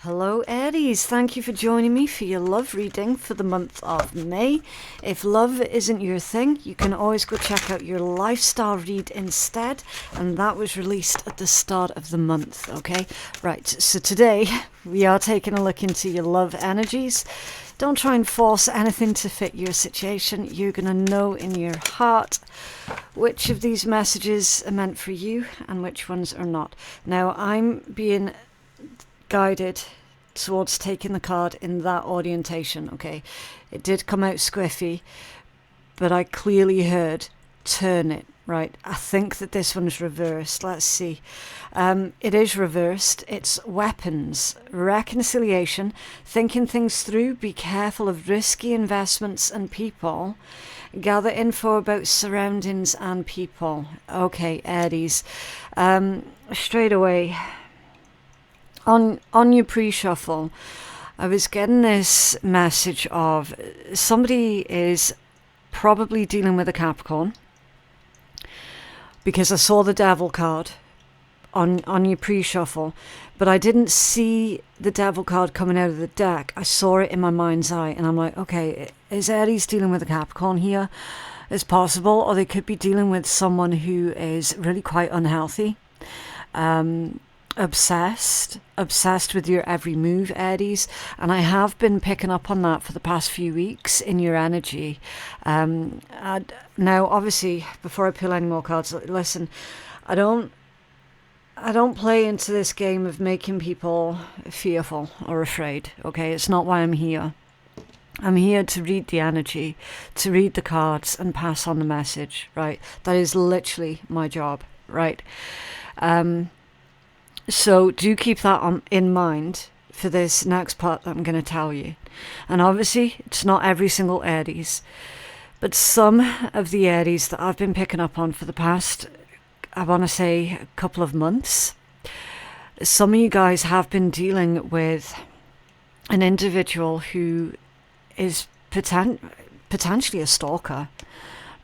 Hello Aries, thank you for joining me for your love reading for the month of May. If love isn't your thing, you can always go check out your lifestyle read instead, and that was released at the start of the month, okay? Right, so today we are taking a look into your love energies. Don't try and force anything to fit your situation. You're going to know in your heart which of these messages are meant for you and which ones are not. Now, I'm being guided towards taking the card in that orientation, okay? It did come out squiffy, but I clearly heard turn it, right? I think that this one's reversed. Let's see. It is reversed. It's weapons, reconciliation, thinking things through, be careful of risky investments and people, gather info about surroundings and people. Okay, Aries. Straight away, on your pre-shuffle, I was getting this message of somebody is probably dealing with a Capricorn, because I saw the Devil card on your pre-shuffle, but I didn't see the Devil card coming out of the deck. I saw it in my mind's eye, and I'm like, okay, is Aries dealing with a Capricorn here? It's possible, or they could be dealing with someone who is really quite unhealthy. Obsessed with your every move, Aries, and I have been picking up on that for the past few weeks in your energy. Now, obviously, before I pull any more cards, listen, I don't play into this game of making people fearful or afraid, okay? It's not why I'm here. I'm here to read the energy, to read the cards and pass on the message, right? That is literally my job, right? So do keep that in mind for this next part that I'm going to tell you. And obviously, it's not every single Aries, but some of the Aries that I've been picking up on for the past, I want to say, a couple of months. Some of you guys have been dealing with an individual who is potentially a stalker,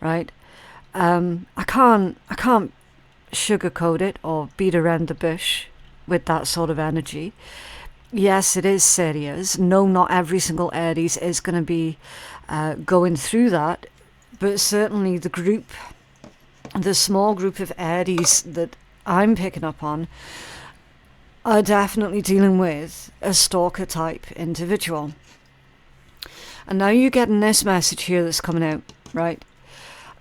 right? I can't sugarcoat it or beat around the bush with that sort of energy. Yes, it is serious. No, not every single Aries is going to be going through that, but certainly the small group of Aries that I'm picking up on are definitely dealing with a stalker type individual. And now you're getting this message here that's coming out, right?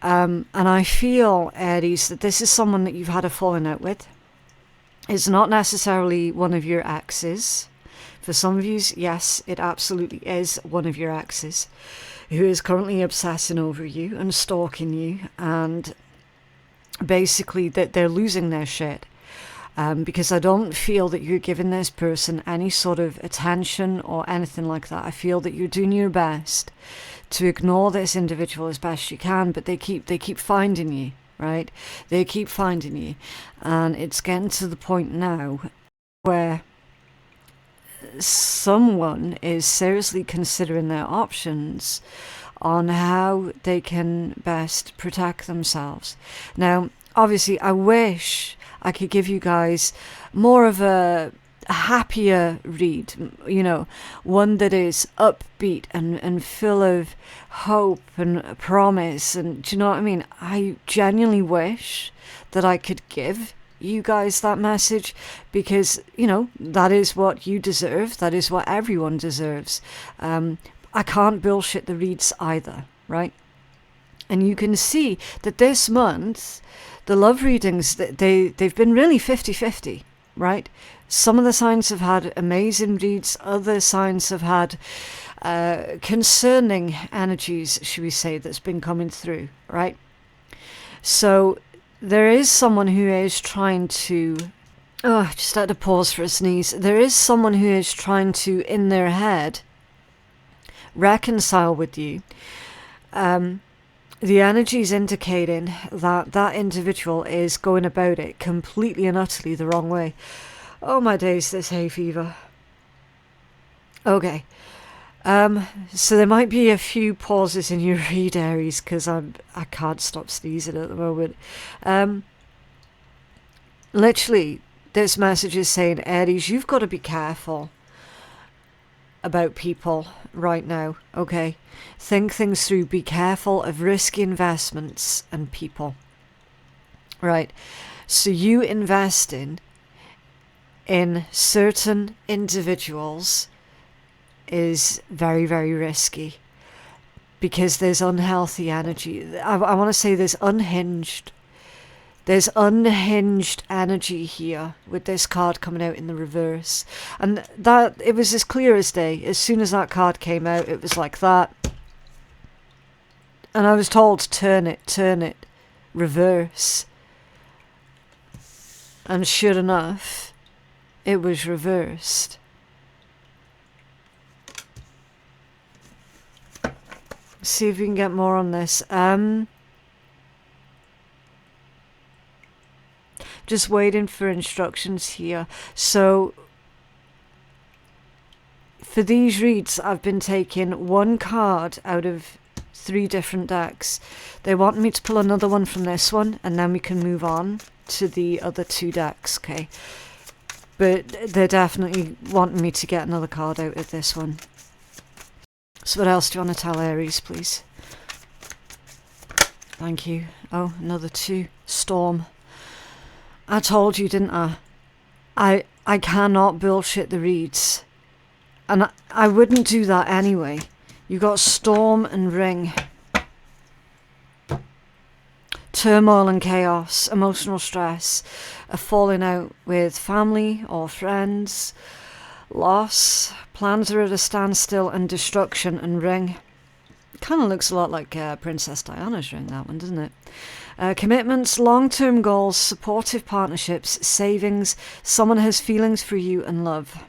And I feel, Aries, that this is someone that you've had a falling out with. It's not necessarily one of your exes. For some of you, yes, it absolutely is one of your exes who is currently obsessing over you and stalking you, and basically that they're losing their shit. Because I don't feel that you're giving this person any sort of attention or anything like that. I feel that you're doing your best to ignore this individual as best you can, but they keep finding you, right? They keep finding you, and it's getting to the point now where someone is seriously considering their options on how they can best protect themselves. Now, obviously, I wish I could give you guys more of a happier read, one that is upbeat and full of hope and promise, and do you know what I mean? I genuinely wish that I could give you guys that message, because that is what you deserve. That is what everyone deserves. I can't bullshit the reads either, right? And you can see that this month the love readings, they've been really 50-50, right? Some of the signs have had amazing reads, other signs have had concerning energies, should we say, that's been coming through, right? So there is someone who is trying to, just had to pause for a sneeze. There is someone who is trying to, in their head, reconcile with you. The energy is indicating that that individual is going about it completely and utterly the wrong way. Oh my days, this hay fever. Okay. So there might be a few pauses in your read, Aries, because I can't stop sneezing at the moment. Literally, this message is saying, Aries, you've got to be careful about people right now, okay? Think things through. Be careful of risky investments and people, right? So you investing in certain individuals is very, very risky because there's unhealthy energy. I want to say there's unhinged energy here with this card coming out in the reverse. And that, it was as clear as day. As soon as that card came out, it was like that. And I was told, turn it, reverse. And sure enough, it was reversed. See if we can get more on this. Just waiting for instructions here. So for these reads, I've been taking one card out of 3 different decks. They want me to pull another one from this one, and then we can move on to the other 2 decks, okay? But they're definitely wanting me to get another card out of this one. So what else do you want to tell Aries, please? Thank you. Oh, another 2. Storm. I told you, didn't I? I cannot bullshit the reads. And I wouldn't do that anyway. You got storm and ring. Turmoil and chaos, emotional stress, a falling out with family or friends, loss, plans are at a standstill, and destruction and ring. Kind of looks a lot like Princess Diana's ring, that one, doesn't it? Commitments, long-term goals, supportive partnerships, savings, someone has feelings for you, and love.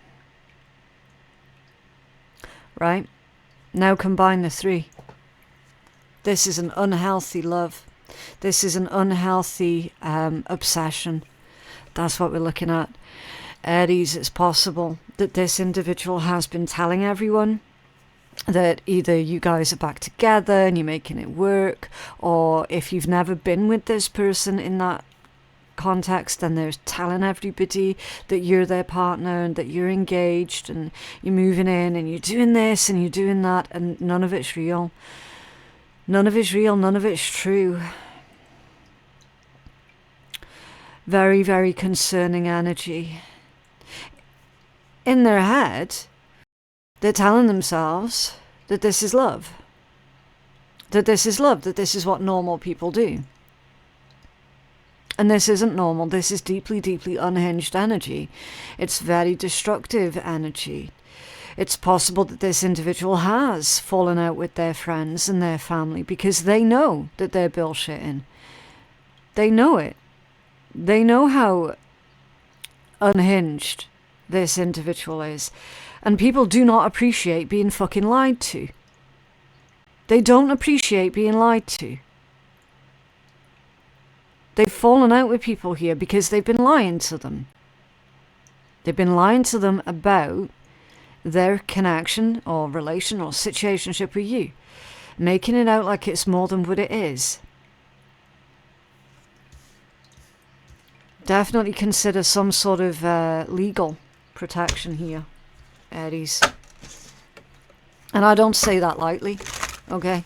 Right? Now combine the 3. This is an unhealthy love. This is an unhealthy obsession. That's what we're looking at. Aries, it's possible that this individual has been telling everyone that either you guys are back together and you're making it work, or if you've never been with this person in that context, then they're telling everybody that you're their partner and that you're engaged and you're moving in and you're doing this and you're doing that, and none of it's real. None of it's real, none of it's true. Very, very concerning energy. In their head, they're telling themselves that this is love. That this is love, that this is what normal people do. And this isn't normal. This is deeply, deeply unhinged energy. It's very destructive energy. It's possible that this individual has fallen out with their friends and their family because they know that they're bullshitting. They know it. They know how unhinged this individual is. And people do not appreciate being fucking lied to. They don't appreciate being lied to. They've fallen out with people here because they've been lying to them. They've been lying to them about their connection or relation or situationship with you. Making it out like it's more than what it is. Definitely consider some sort of legal protection here, Aries. And I don't say that lightly, okay?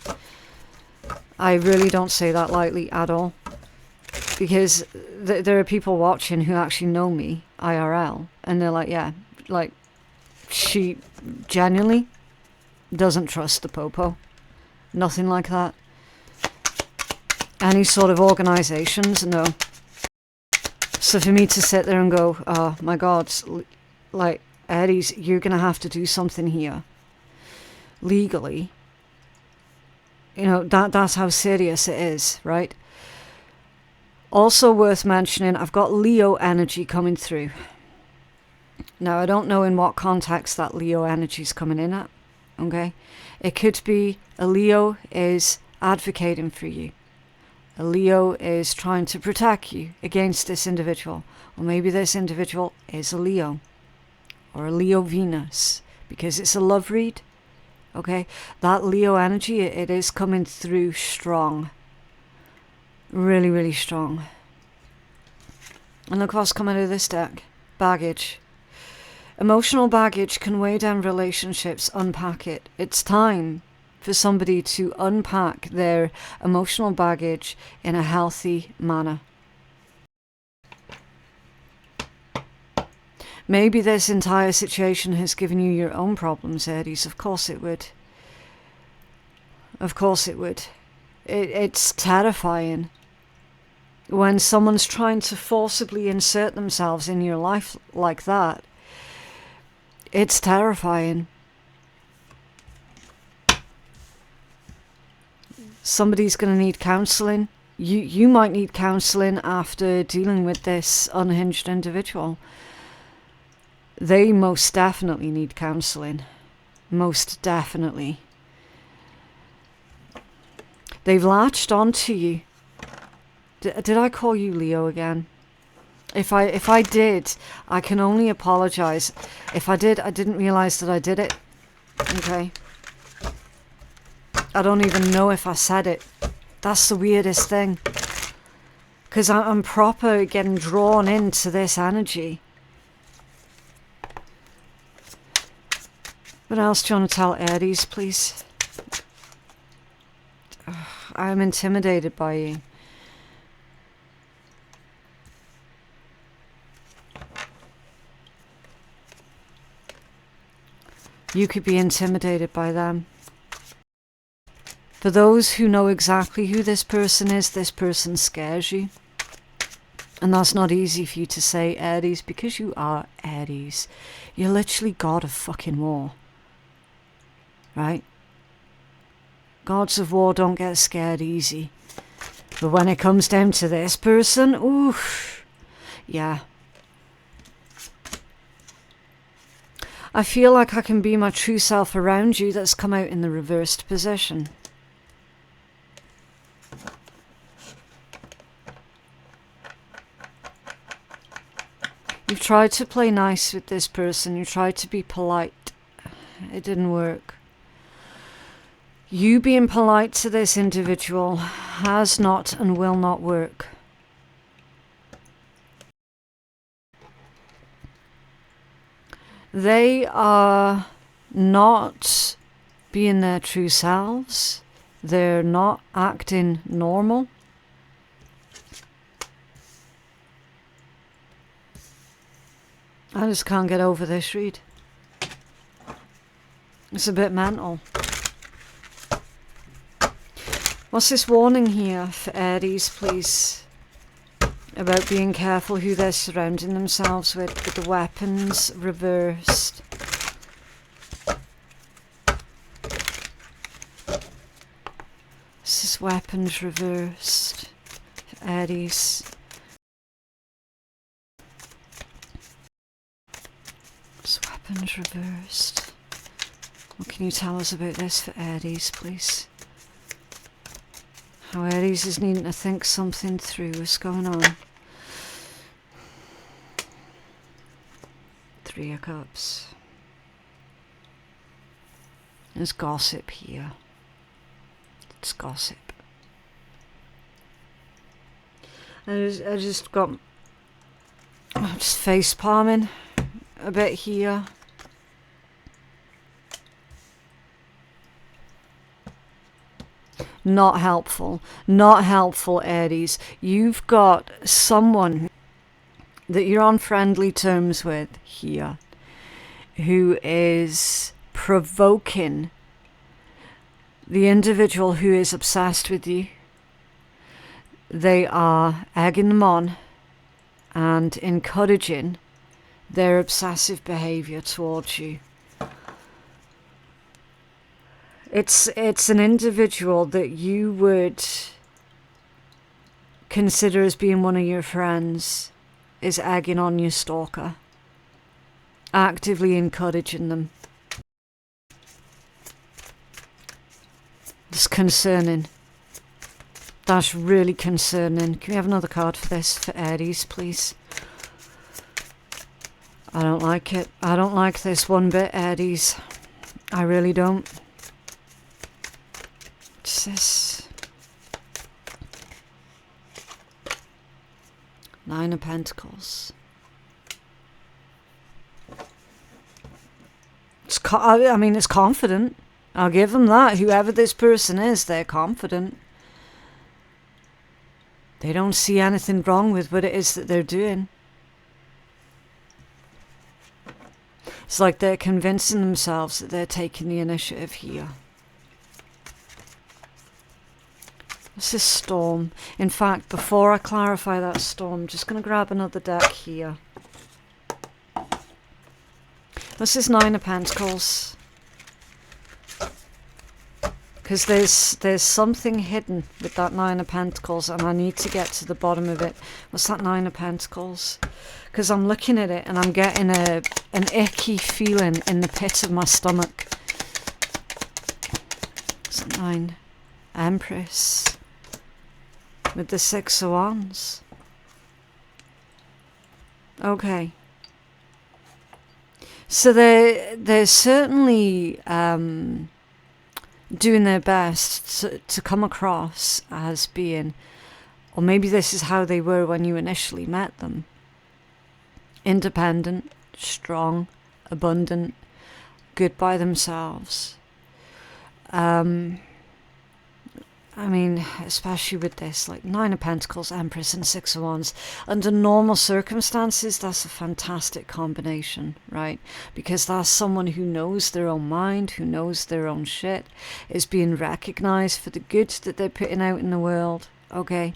I really don't say that lightly at all. Because there are people watching who actually know me, IRL, and they're like, yeah, like, she genuinely doesn't trust the Popo. Nothing like that. Any sort of organisations, no. So for me to sit there and go, oh my God, like, Aries, you're going to have to do something here. Legally. You know, that's how serious it is, right? Also worth mentioning, I've got Leo energy coming through. Now, I don't know in what context that Leo energy is coming in at, okay? It could be a Leo is advocating for you. A Leo is trying to protect you against this individual. Or maybe this individual is a Leo. Or a Leo Venus. Because it's a love read. Okay? That Leo energy, it is coming through strong. Really, really strong. And look what's coming out of this deck. Baggage. Emotional baggage can weigh down relationships. Unpack it. It's time for somebody to unpack their emotional baggage in a healthy manner. Maybe this entire situation has given you your own problems, Aries. Of course it would. Of course it would. It's terrifying when someone's trying to forcibly insert themselves in your life like that. It's terrifying. Somebody's going to need counselling. You might need counselling after dealing with this unhinged individual. They most definitely need counselling. Most definitely. They've latched onto you. Did I call you Leo again? If I did, I can only apologise. If I did, I didn't realise that I did it. Okay. I don't even know if I said it. That's the weirdest thing. Because I'm proper getting drawn into this energy. What else do you want to tell Aries, please? I am intimidated by you. You could be intimidated by them. For those who know exactly who this person scares you. And that's not easy for you to say, Aries, because you are Aries. You're literally God of fucking war. Right? Gods of war don't get scared easy. But when it comes down to this person, oof, yeah. I feel like I can be my true self around you that's come out in the reversed position. You've tried to play nice with this person. You tried to be polite. It didn't work. You being polite to this individual has not and will not work. They are not being their true selves. They're not acting normal. I just can't get over this read. It's a bit mental. What's this warning here for Aries, please? About being careful who they're surrounding themselves with the weapons reversed. This is weapons reversed for Aries. This weapons reversed. What can you tell us about this for Aries, please? How Aries is needing to think something through. What's going on? Three of Cups. There's gossip here. It's gossip. I'm just face palming a bit here. Not helpful. Not helpful, Aries. You've got someone that you're on friendly terms with here who is provoking the individual who is obsessed with you. They are egging them on and encouraging their obsessive behavior towards you. It's an individual that you would consider as being one of your friends is egging on your stalker, actively encouraging them. It's concerning. That's really concerning. Can we have another card for this for Aries, please? I don't like it. I don't like this one bit, Aries. I really don't. What's this? Nine of Pentacles. I mean, it's confident. I'll give them that. Whoever this person is, they're confident. They don't see anything wrong with what it is that they're doing. It's like they're convincing themselves that they're taking the initiative here. What's this storm? In fact, before I clarify that storm, I'm just going to grab another deck here. What's this Nine of Pentacles? Because there's something hidden with that Nine of Pentacles, and I need to get to the bottom of it. What's that Nine of Pentacles? Because I'm looking at it and I'm getting an icky feeling in the pit of my stomach. What's that Nine? Empress. With the Six of Wands. Okay. So they're certainly doing their best to come across as being, or maybe this is how they were when you initially met them, independent, strong, abundant, good by themselves. I mean, especially with this, like Nine of Pentacles, Empress, and Six of Wands. Under normal circumstances, that's a fantastic combination, right? Because that's someone who knows their own mind, who knows their own shit, is being recognized for the good that they're putting out in the world, okay?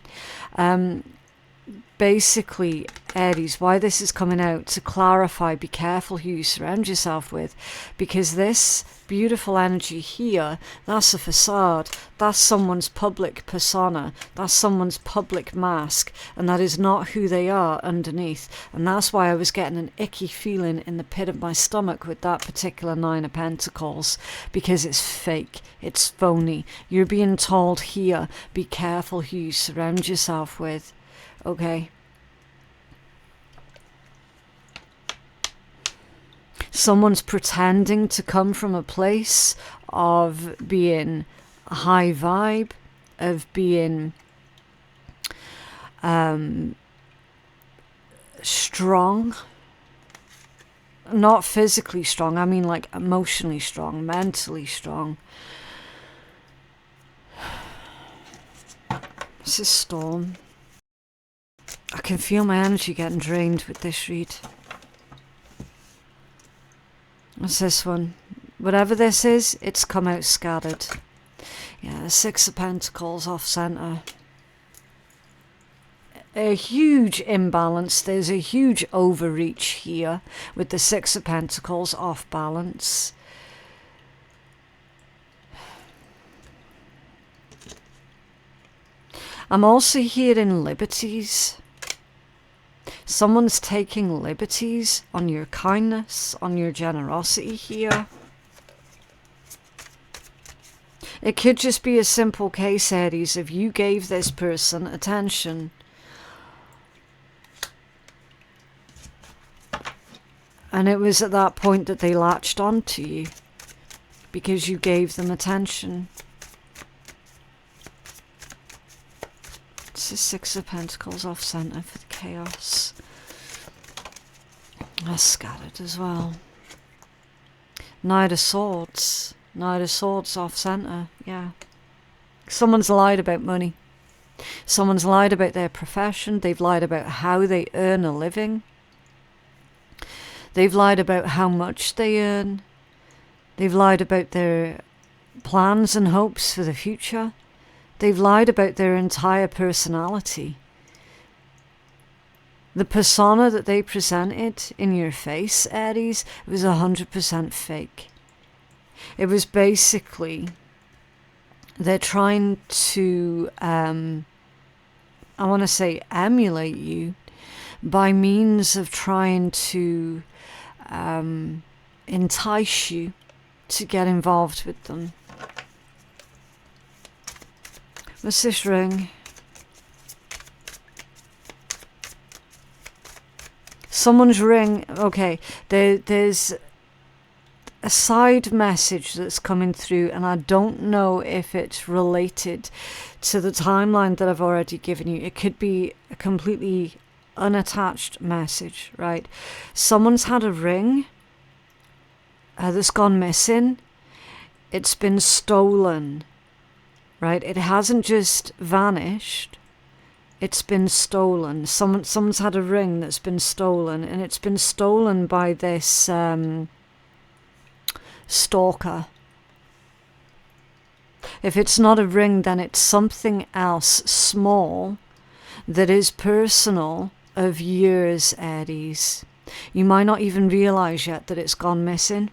Basically, Aries, why this is coming out, to clarify, be careful who you surround yourself with, because this beautiful energy here, that's a facade, that's someone's public persona, that's someone's public mask, and that is not who they are underneath. And that's why I was getting an icky feeling in the pit of my stomach with that particular Nine of Pentacles, because it's fake, it's phony. You're being told here, be careful who you surround yourself with. Okay. Someone's pretending to come from a place of being a high vibe, of being strong. Not physically strong, I mean like emotionally strong, mentally strong. This is storm. I can feel my energy getting drained with this read. What's this one? Whatever this is, it's come out scattered. Yeah, Six of Pentacles off center. A huge imbalance. There's a huge overreach here with the Six of Pentacles off balance. I'm also hearing liberties. Someone's taking liberties on your kindness, on your generosity here. It could just be a simple case, Aries, if you gave this person attention. And it was at that point that they latched onto you, because you gave them attention. It's the Six of Pentacles off center for the chaos. That's scattered as well. Knight of Swords. Knight of Swords off center. Yeah. Someone's lied about money. Someone's lied about their profession. They've lied about how they earn a living. They've lied about how much they earn. They've lied about their plans and hopes for the future. They've lied about their entire personality. The persona that they presented in your face, Aries, was 100% fake. It was basically, they're trying to, I want to say, emulate you by means of trying to entice you to get involved with them. What's this ring? Someone's ring. Okay, there's a side message that's coming through, and I don't know if it's related to the timeline that I've already given you. It could be a completely unattached message, right? Someone's had a ring that's gone missing, it's been stolen, right? It hasn't just vanished. It's been stolen. Someone's had a ring that's been stolen, and it's been stolen by this stalker. If it's not a ring, then it's something else small that is personal of yours, Aries. You might not even realize yet that it's gone missing.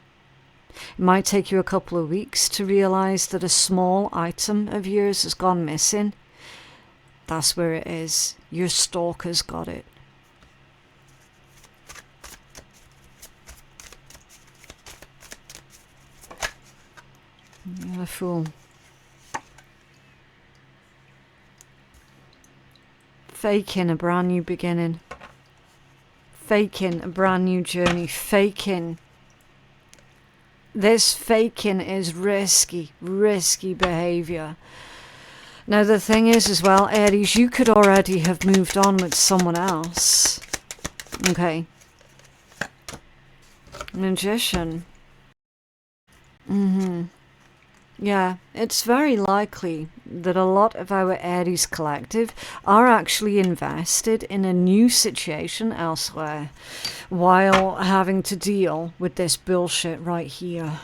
It might take you a couple of weeks to realize that a small item of yours has gone missing. That's where it is. Your stalker's got it. You're a fool. Faking a brand new beginning. Faking a brand new journey. Faking. This faking is risky behavior. Now the thing is as well, Aries, you could already have moved on with someone else. Okay. Magician. Yeah, it's very likely that a lot of our Aries collective are actually invested in a new situation elsewhere while having to deal with this bullshit right here.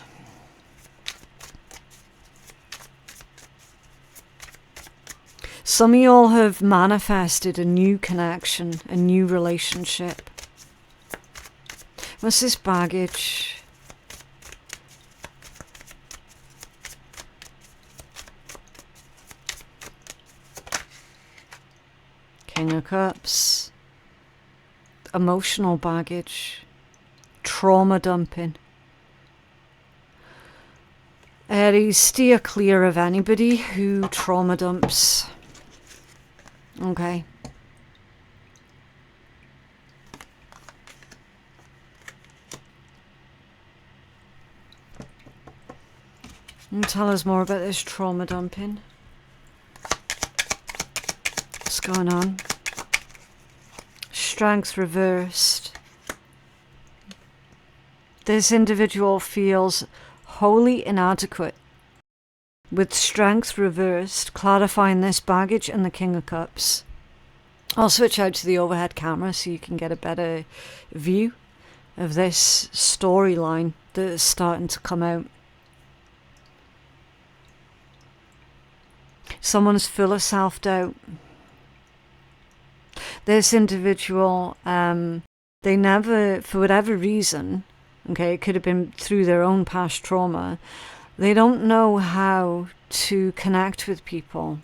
Some of y'all have manifested a new connection, a new relationship. What's this baggage? King of Cups. Emotional baggage. Trauma dumping. Aries, steer clear of anybody who trauma dumps. Okay. And tell us more about this trauma dumping. What's going on? Strength reversed. This individual feels wholly inadequate. With strength reversed, clarifying this baggage and the King of Cups. I'll switch out to the overhead camera so you can get a better view of this storyline that is starting to come out. Someone's full of self-doubt. This individual, they never, for whatever reason, okay, it could have been through their own past trauma, they don't know how to connect with people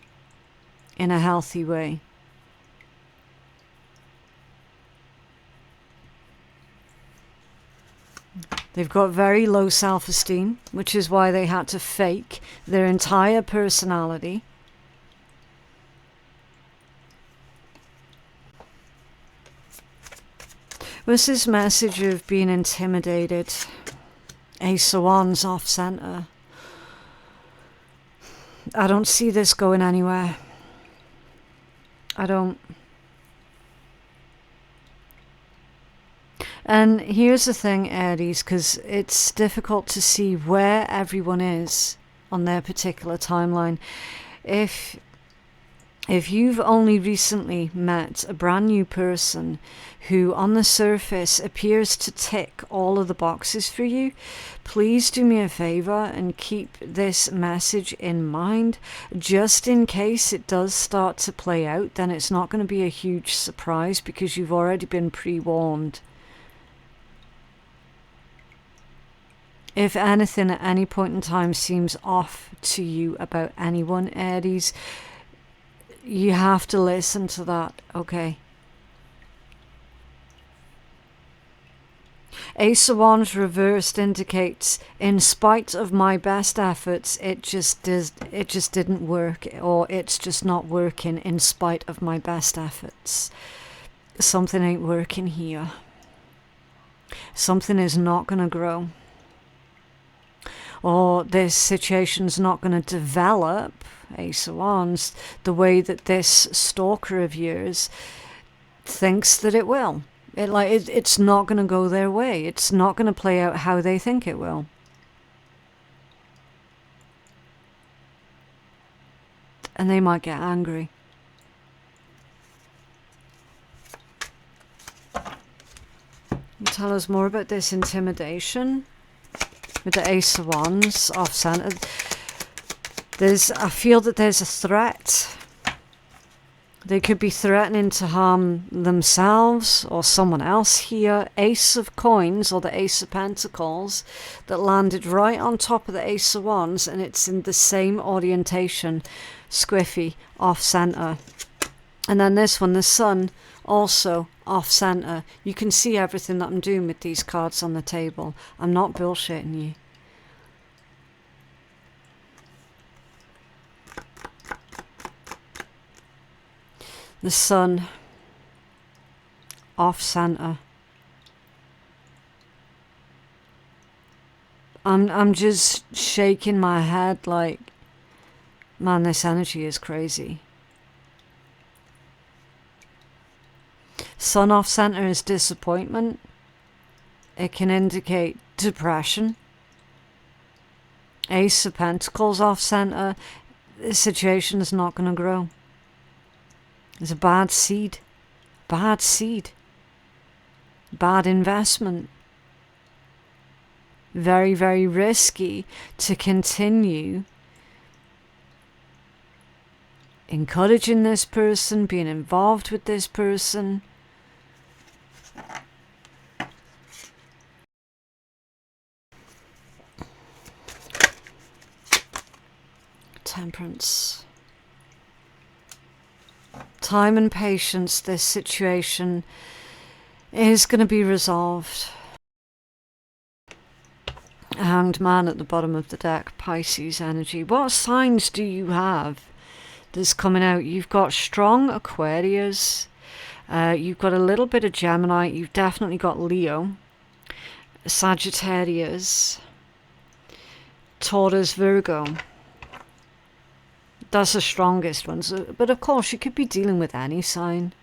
in a healthy way. They've got very low self-esteem, which is why they had to fake their entire personality. What's this message of being intimidated? Ace of Wands off center. I don't see this going anywhere. I don't. And here's the thing, Aries, because it's difficult to see where everyone is on their particular timeline. If you've only recently met a brand new person who on the surface appears to tick all of the boxes for you, please do me a favor and keep this message in mind. Just in case it does start to play out, then it's not going to be a huge surprise because you've already been pre-warned. If anything at any point in time seems off to you about anyone, Aries, you have to listen to that, okay? Ace of Wands reversed indicates, in spite of my best efforts, it just didn't work, or it's just not working in spite of my best efforts. Something ain't working here. Something is not going to grow. Or this situation's not going to develop, Ace of Wands, the way that this stalker of yours thinks that it will. It's not going to go their way. It's not going to play out how they think it will. And they might get angry. Tell us more about this intimidation with the Ace of Wands off center. I feel that there's a threat. They could be threatening to harm themselves or someone else here. Ace of Coins or the Ace of Pentacles that landed right on top of the Ace of Wands, and it's in the same orientation, squiffy, off center. And then this one, the Sun, also off center. You can see everything that I'm doing with these cards on the table. I'm not bullshitting you. The Sun off center. I'm just shaking my head like, man, this energy is crazy. Sun off center is disappointment. It can indicate depression. Ace of Pentacles off center. The situation is not going to grow. It's a bad seed. Bad seed. Bad investment. Very, very risky to continue encouraging this person, being involved with this person. Temperance. Time and patience, this situation is going to be resolved. Hanged Man at the bottom of the deck, Pisces energy. What signs do you have that's coming out? You've got strong Aquarius. You've got a little bit of Gemini. You've definitely got Leo. Sagittarius. Taurus, Virgo. That's the strongest ones. But of course, you could be dealing with any sign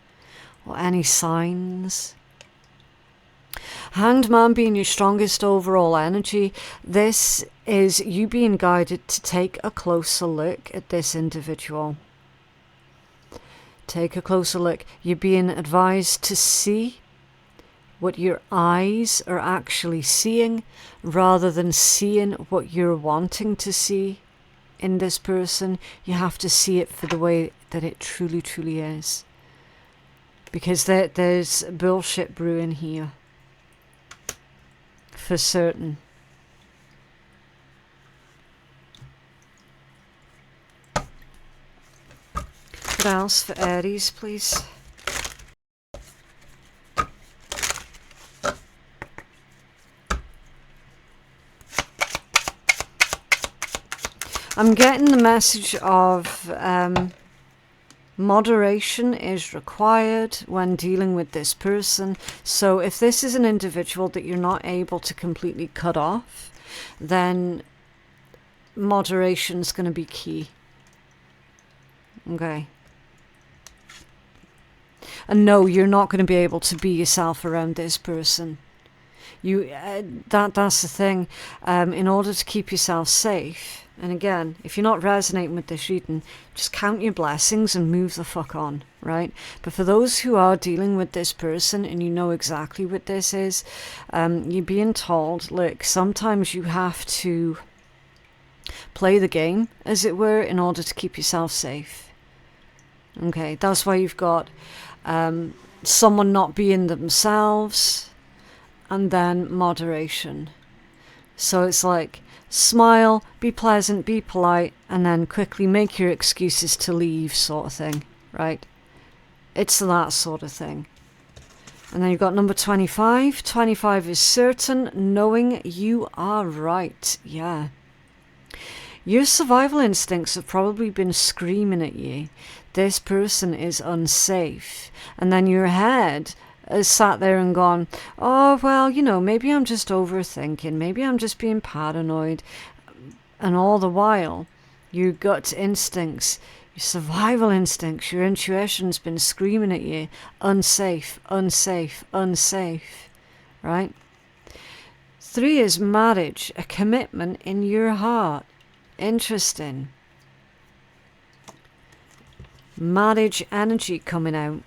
or any signs. Hanged Man being your strongest overall energy. This is you being guided to take a closer look at this individual. Take a closer look. You're being advised to see what your eyes are actually seeing rather than seeing what you're wanting to see in this person. You have to see it for the way that it truly, truly is. Because there's bullshit brewing here. For certain. What else for Aries, please? I'm getting the message of moderation is required when dealing with this person. So if this is an individual that you're not able to completely cut off, then moderation is going to be key. Okay. And no, you're not going to be able to be yourself around this person. That's the thing. In order to keep yourself safe, and again, if you're not resonating with this reading, just count your blessings and move the fuck on, right? But for those who are dealing with this person and you know exactly what this is, you're being told, look, sometimes you have to play the game, as it were, in order to keep yourself safe. Okay, that's why you've got someone not being themselves, and then moderation. So it's like, smile, be pleasant, be polite, and then quickly make your excuses to leave, sort of thing, right? It's that sort of thing. And then you've got number 25. 25 is certain, knowing you are right. Yeah. Your survival instincts have probably been screaming at you. This person is unsafe. And then your head has sat there and gone, oh, well, you know, maybe I'm just overthinking. Maybe I'm just being paranoid. And all the while, your gut instincts Your survival instincts, your intuition's been screaming at you, unsafe, unsafe, unsafe, right? 3 is marriage, a commitment in your heart. Interesting. Marriage energy coming out.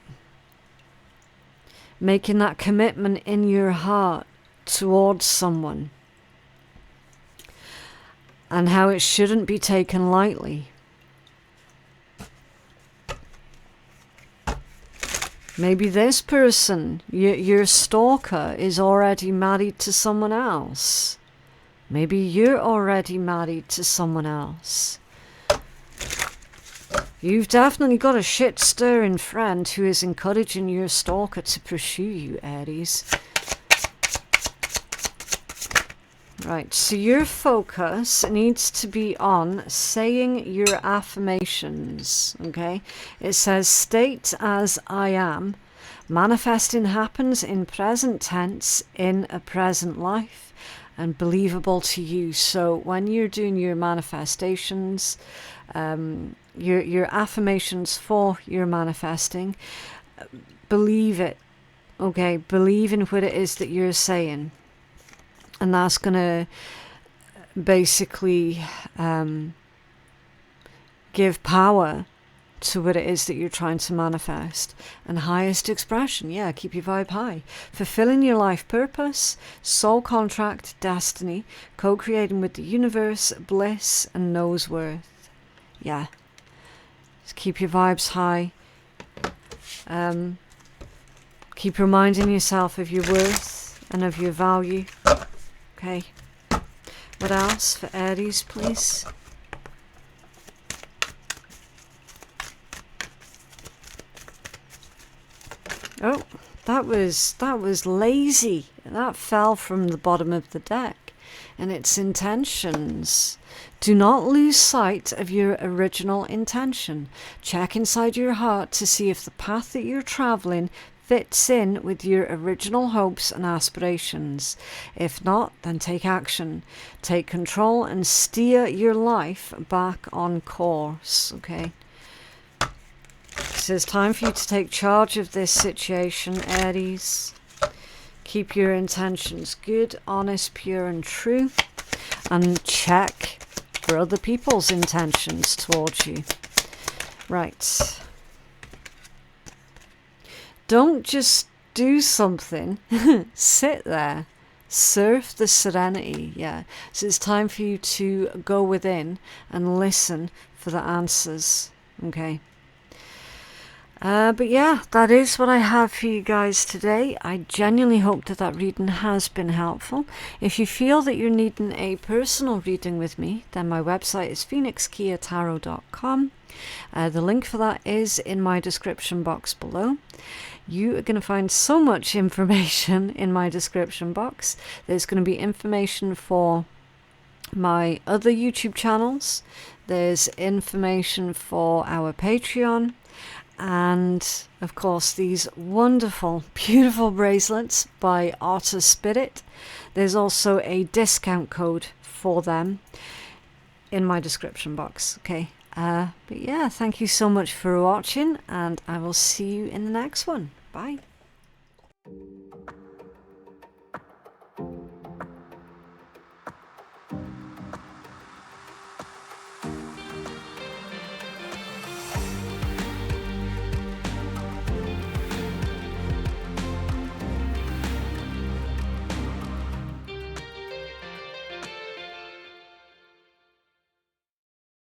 Making that commitment in your heart towards someone. And how it shouldn't be taken lightly. Maybe this person, your stalker, is already married to someone else. Maybe you're already married to someone else. You've definitely got a shit-stirring friend who is encouraging your stalker to pursue you, Aries. Right, so your focus needs to be on saying your affirmations, okay? It says, state as I am. Manifesting happens in present tense in a present life and believable to you. So when you're doing your manifestations, your affirmations for your manifesting, believe it, okay? Believe in what it is that you're saying. And that's going to basically give power to what it is that you're trying to manifest. And highest expression, yeah, keep your vibe high. Fulfilling your life purpose, soul contract, destiny, co-creating with the universe, bliss, and knows worth. Yeah. Just keep your vibes high. Keep reminding yourself of your worth and of your value. Okay, what else for Aries, please? Oh, that was lazy. That fell from the bottom of the deck. And its intentions. Do not lose sight of your original intention. Check inside your heart to see if the path that you're traveling fits in with your original hopes and aspirations. If not, then take action. Take control and steer your life back on course, okay? So it's time for you to take charge of this situation, Aries. Keep your intentions good, honest, pure and true. And check for other people's intentions towards you. Right. Don't just do something. Sit there. Surf the serenity. Yeah. So it's time for you to go within and listen for the answers. Okay. But yeah, that is what I have for you guys today. I genuinely hope that that reading has been helpful. If you feel that you're needing a personal reading with me, then my website is phoenixkeiatarot.com. The link for that is in my description box below. You are going to find so much information in my description box. There's going to be information for my other YouTube channels. There's information for our Patreon. And of course these wonderful, beautiful bracelets by Otter Spirit. There's also a discount code for them in my description box. Okay. But yeah, thank you so much for watching, and I will see you in the next one. Bye.